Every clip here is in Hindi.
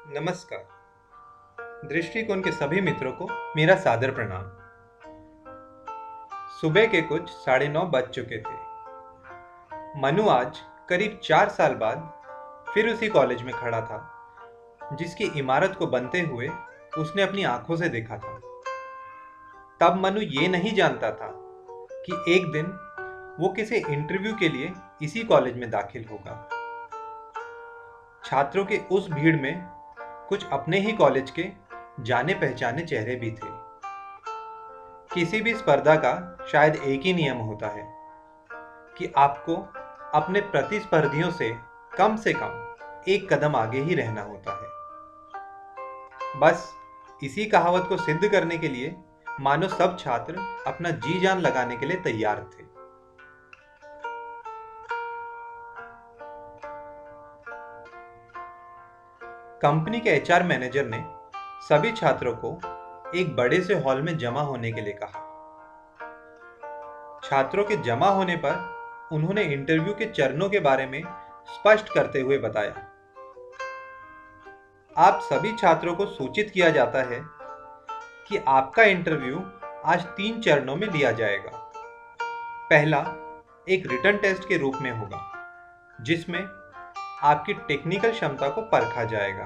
नमस्कार। दृष्टिकोण के सभी मित्रों को मेरा सादर प्रणाम। सुबह के कुछ 9:30 बज चुके थे। मनु आज करीब 4 साल बाद फिर उसी कॉलेज में खड़ा था जिसकी इमारत को बनते हुए उसने अपनी आंखों से देखा था। तब मनु ये नहीं जानता था कि एक दिन वो किसी इंटरव्यू के लिए इसी कॉलेज में दाखिल होगा। छात्रों के उस भीड़ में कुछ अपने ही कॉलेज के जाने पहचाने चेहरे भी थे। किसी भी स्पर्धा का शायद एक ही नियम होता है कि आपको अपने प्रतिस्पर्धियों से कम एक कदम आगे ही रहना होता है। बस इसी कहावत को सिद्ध करने के लिए मानो सब छात्र अपना जी जान लगाने के लिए तैयार थे। कंपनी के एचआर मैनेजर ने सभी छात्रों को एक बड़े से हॉल में जमा होने के लिए कहा। छात्रों के जमा होने पर उन्होंने इंटरव्यू के चरणों के बारे में स्पष्ट करते हुए बताया। आप सभी छात्रों को सूचित किया जाता है कि आपका इंटरव्यू आज 3 चरणों में लिया जाएगा। पहला एक रिटन टेस्ट के रूप में होगा जिसमें आपकी टेक्निकल क्षमता को परखा जाएगा।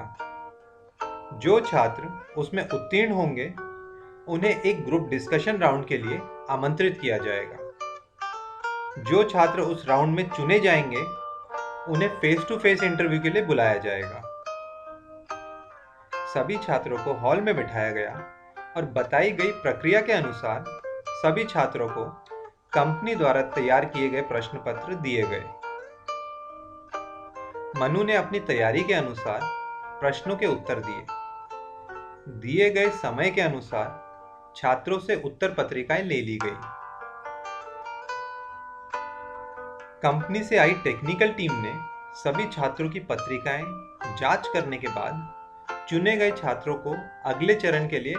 जो छात्र उसमें उत्तीर्ण होंगे उन्हें एक ग्रुप डिस्कशन राउंड के लिए आमंत्रित किया जाएगा। जो छात्र उस राउंड में चुने जाएंगे उन्हें फेस टू फेस इंटरव्यू के लिए बुलाया जाएगा। सभी छात्रों को हॉल में बिठाया गया और बताई गई प्रक्रिया के अनुसार सभी छात्रों को कंपनी द्वारा तैयार किए गए प्रश्न पत्र दिए गए। मनु ने अपनी तैयारी के अनुसार प्रश्नों के उत्तर दिए। दिए गए समय के अनुसार छात्रों से उत्तर पत्रिकाएं ले ली गई। कंपनी से आई टेक्निकल टीम ने सभी छात्रों की पत्रिकाएं जांच करने के बाद चुने गए छात्रों को अगले चरण के लिए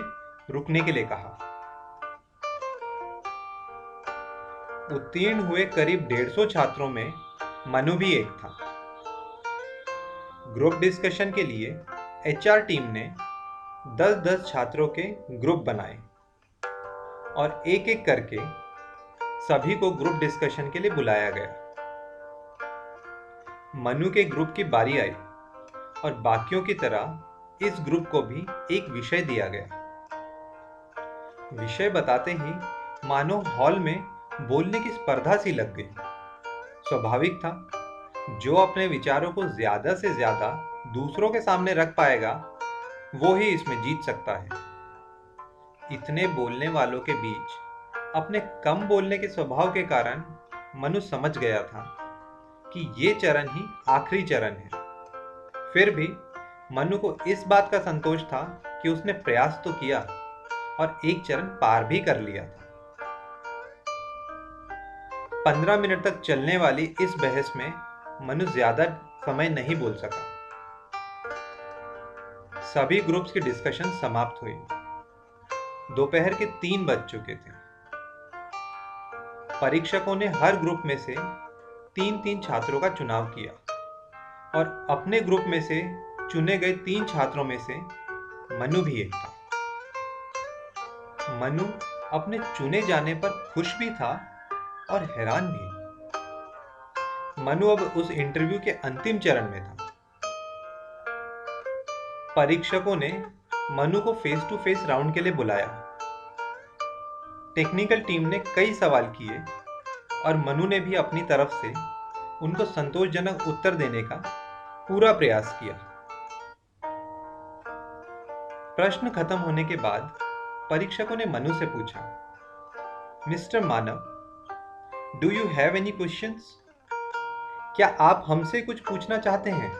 रुकने के लिए कहा। उत्तीर्ण हुए करीब 150 छात्रों में मनु भी एक था। ग्रुप डिस्कशन के लिए एचआर टीम ने 10-10 छात्रों के ग्रुप बनाए और एक एक करके सभी को ग्रुप डिस्कशन के लिए बुलाया गया। मनु के ग्रुप की बारी आई और बाकियों की तरह इस ग्रुप को भी एक विषय दिया गया। विषय बताते ही मानो हॉल में बोलने की स्पर्धा सी लग गई। स्वाभाविक था, जो अपने विचारों को ज्यादा से ज्यादा दूसरों के सामने रख पाएगा वो ही इसमें जीत सकता है। इतने बोलने वालों के बीच अपने कम बोलने के स्वभाव के कारण मनु समझ गया था कि ये चरण ही आखिरी चरण है। फिर भी मनु को इस बात का संतोष था कि उसने प्रयास तो किया और एक चरण पार भी कर लिया था। 15 मिनट तक चलने वाली इस बहस में मनु ज्यादा समय नहीं बोल सका। सभी ग्रुप्स की डिस्कशन समाप्त हुई। दोपहर के 3 बज चुके थे। परीक्षकों ने हर ग्रुप में से 3-3 छात्रों का चुनाव किया और अपने ग्रुप में से चुने गए 3 छात्रों में से मनु भी एक था। मनु अपने चुने जाने पर खुश भी था और हैरान भी। मनु अब उस इंटरव्यू के अंतिम चरण में था। परीक्षकों ने मनु को फेस टू फेस राउंड के लिए बुलाया। टेक्निकल टीम ने कई सवाल किए और मनु ने भी अपनी तरफ से उनको संतोषजनक उत्तर देने का पूरा प्रयास किया। प्रश्न खत्म होने के बाद परीक्षकों ने मनु से पूछा, mister Manav, do you have any questions? क्या आप हमसे कुछ पूछना चाहते हैं?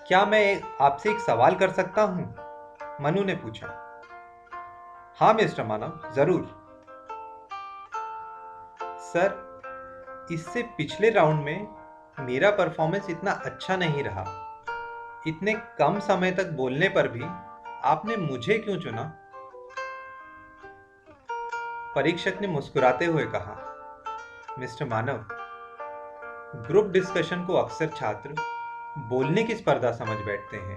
क्या मैं आपसे एक सवाल कर सकता हूं? मनु ने पूछा। हाँ मिस्टर मानव, जरूर। सर, इससे पिछले राउंड में मेरा परफॉर्मेंस इतना अच्छा नहीं रहा। इतने कम समय तक बोलने पर भी आपने मुझे क्यों चुना? परीक्षक ने मुस्कुराते हुए कहा, मिस्टर मानव, ग्रुप डिस्कशन को अक्सर छात्र बोलने की स्पर्धा समझ बैठते हैं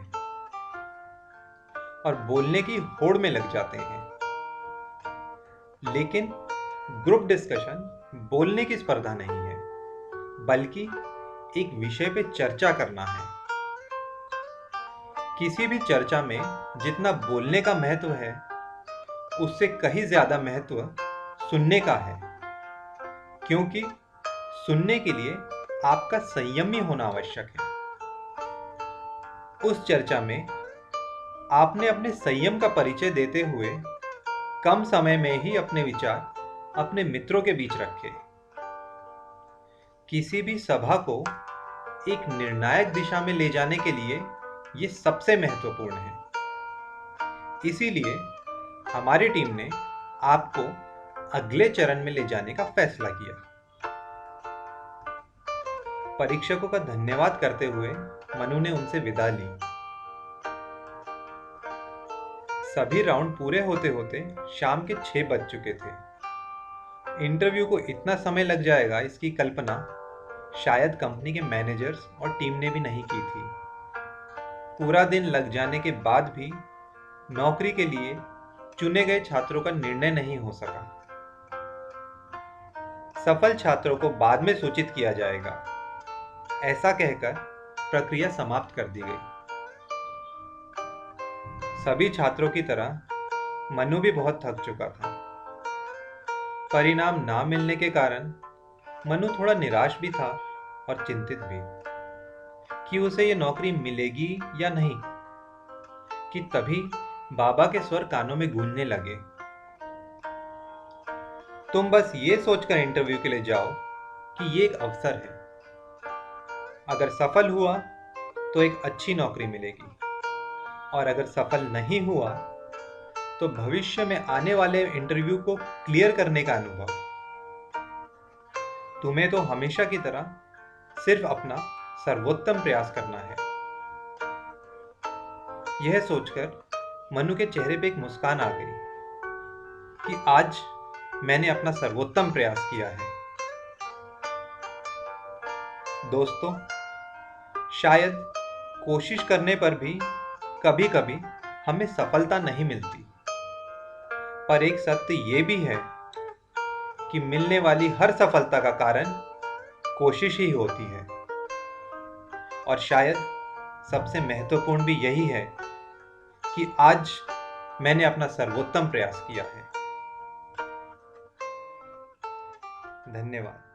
और बोलने की होड़ में लग जाते हैं। लेकिन ग्रुप डिस्कशन बोलने की स्पर्धा नहीं है, बल्कि एक विषय पे चर्चा करना है। किसी भी चर्चा में जितना बोलने का महत्व है, उससे कहीं ज्यादा महत्व सुनने का है, क्योंकि सुनने के लिए आपका संयमी होना आवश्यक है। उस चर्चा में आपने अपने संयम का परिचय देते हुए कम समय में ही अपने विचार अपने मित्रों के बीच रखे। किसी भी सभा को एक निर्णायक दिशा में ले जाने के लिए ये सबसे महत्वपूर्ण है। इसीलिए हमारी टीम ने आपको अगले चरण में ले जाने का फैसला किया। परीक्षकों का धन्यवाद करते हुए मनु ने उनसे विदा ली। सभी राउंड पूरे होते होते शाम के 6 बज चुके थे। इंटरव्यू को इतना समय लग जाएगा, इसकी कल्पना शायद कंपनी के मैनेजर्स और टीम ने भी नहीं की थी। पूरा दिन लग जाने के बाद भी नौकरी के लिए चुने गए छात्रों का निर्णय नहीं हो सका। सफल छात्रों को बाद में सूचित किया जाएगा, ऐसा कहकर प्रक्रिया समाप्त कर दी गई। सभी छात्रों की तरह मनु भी बहुत थक चुका था। परिणाम ना मिलने के कारण मनु थोड़ा निराश भी था और चिंतित भी कि उसे ये नौकरी मिलेगी या नहीं। कि तभी बाबा के स्वर कानों में गूंजने लगे, तुम बस ये सोचकर इंटरव्यू के लिए जाओ कि ये एक अवसर है। अगर सफल हुआ तो एक अच्छी नौकरी मिलेगी, और अगर सफल नहीं हुआ तो भविष्य में आने वाले इंटरव्यू को क्लियर करने का अनुभव। तुम्हें तो हमेशा की तरह सिर्फ अपना सर्वोत्तम प्रयास करना है। यह सोचकर मनु के चेहरे पे एक मुस्कान आ गई कि आज मैंने अपना सर्वोत्तम प्रयास किया है। दोस्तों, शायद कोशिश करने पर भी कभी कभी हमें सफलता नहीं मिलती, पर एक सत्य ये भी है कि मिलने वाली हर सफलता का कारण कोशिश ही होती है। और शायद सबसे महत्वपूर्ण भी यही है कि आज मैंने अपना सर्वोत्तम प्रयास किया है। धन्यवाद।